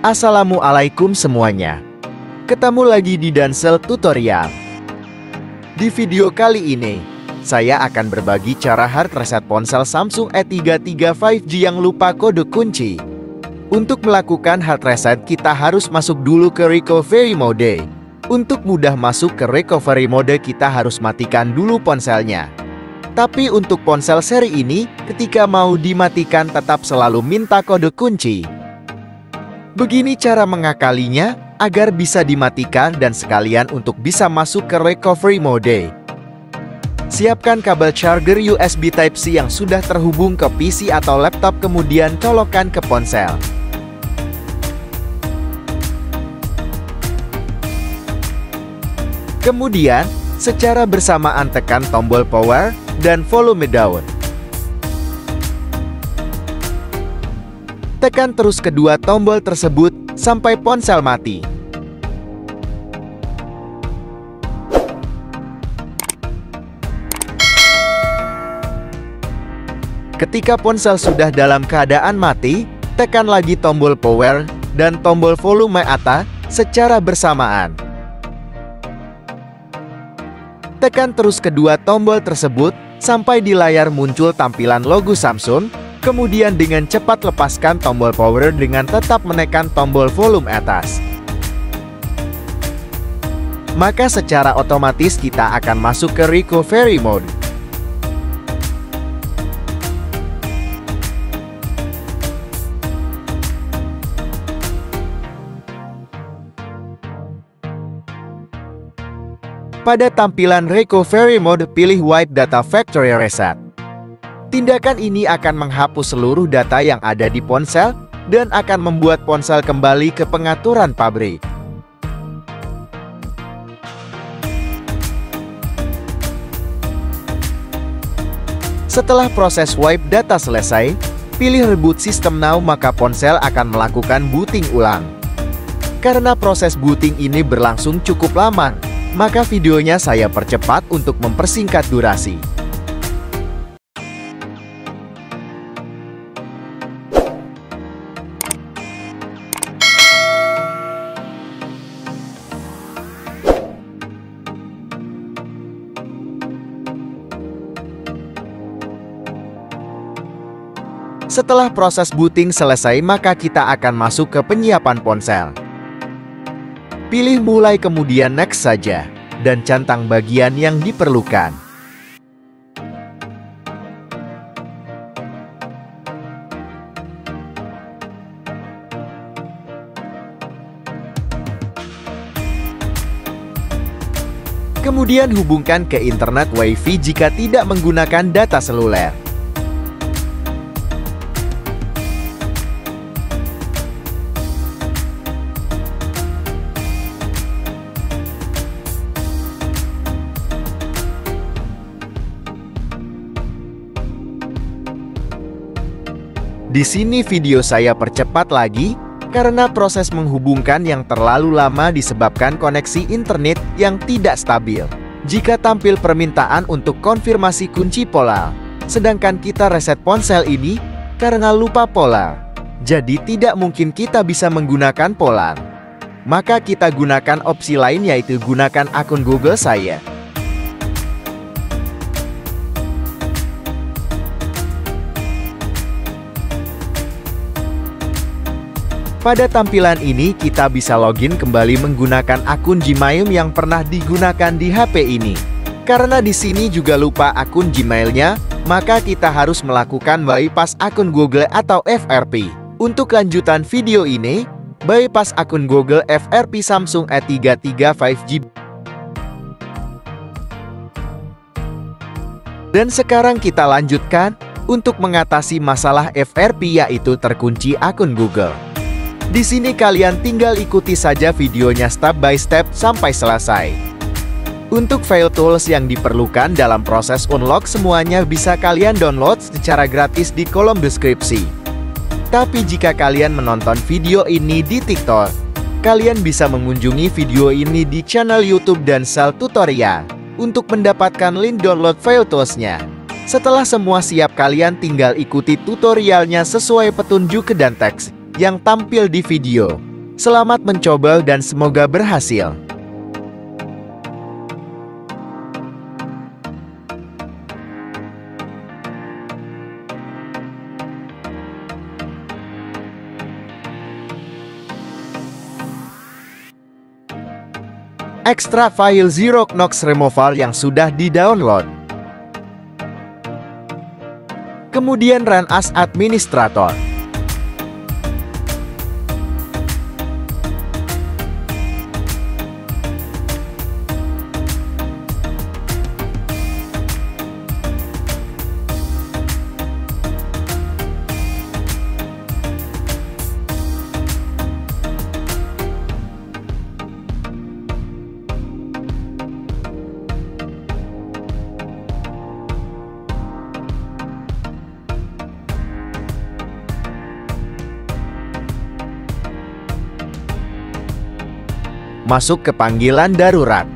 Assalamualaikum semuanya. Ketemu lagi di Dansel Tutorial. Di video kali ini, saya akan berbagi cara hard reset ponsel Samsung A33 5G yang lupa kode kunci. Untuk melakukan hard reset, kita harus masuk dulu ke recovery mode. Untuk mudah masuk ke recovery mode, kita harus matikan dulu ponselnya. Tapi untuk ponsel seri ini, ketika mau dimatikan tetap selalu minta kode kunci. Begini cara mengakalinya, agar bisa dimatikan dan sekalian untuk bisa masuk ke recovery mode. Siapkan kabel charger USB Type-C yang sudah terhubung ke PC atau laptop, kemudian colokkan ke ponsel. Kemudian, secara bersamaan tekan tombol power dan volume down. Tekan terus kedua tombol tersebut sampai ponsel mati. Ketika ponsel sudah dalam keadaan mati, tekan lagi tombol power dan tombol volume atas secara bersamaan. Tekan terus kedua tombol tersebut sampai di layar muncul tampilan logo Samsung, kemudian dengan cepat lepaskan tombol power dengan tetap menekan tombol volume atas. Maka secara otomatis kita akan masuk ke recovery mode. Pada tampilan recovery mode, pilih Wipe Data Factory Reset. Tindakan ini akan menghapus seluruh data yang ada di ponsel dan akan membuat ponsel kembali ke pengaturan pabrik. Setelah proses wipe data selesai, pilih Reboot System Now, maka ponsel akan melakukan booting ulang. Karena proses booting ini berlangsung cukup lama, maka videonya saya percepat untuk mempersingkat durasi. Setelah proses booting selesai, maka kita akan masuk ke penyiapan ponsel. Pilih mulai kemudian next saja, dan centang bagian yang diperlukan. Kemudian hubungkan ke internet Wi-Fi jika tidak menggunakan data seluler. Di sini video saya percepat lagi, karena proses menghubungkan yang terlalu lama disebabkan koneksi internet yang tidak stabil. Jika tampil permintaan untuk konfirmasi kunci pola, sedangkan kita reset ponsel ini karena lupa pola, jadi tidak mungkin kita bisa menggunakan pola. Maka kita gunakan opsi lain, yaitu gunakan akun Google saya. Pada tampilan ini kita bisa login kembali menggunakan akun Gmail yang pernah digunakan di HP ini. Karena di sini juga lupa akun Gmailnya, maka kita harus melakukan bypass akun Google atau FRP. Untuk lanjutan video ini, bypass akun Google FRP Samsung A33 5G. Dan sekarang kita lanjutkan untuk mengatasi masalah FRP, yaitu terkunci akun Google. Di sini kalian tinggal ikuti saja videonya step by step sampai selesai. Untuk file tools yang diperlukan dalam proses unlock, semuanya bisa kalian download secara gratis di kolom deskripsi. Tapi jika kalian menonton video ini di TikTok, kalian bisa mengunjungi video ini di channel YouTube Dansel Tutorial untuk mendapatkan link download file toolsnya. Setelah semua siap, kalian tinggal ikuti tutorialnya sesuai petunjuk dan teks yang tampil di video. Selamat mencoba dan semoga berhasil. Ekstra file Xerox Removal yang sudah di-download. Kemudian run as administrator. Masuk ke panggilan darurat.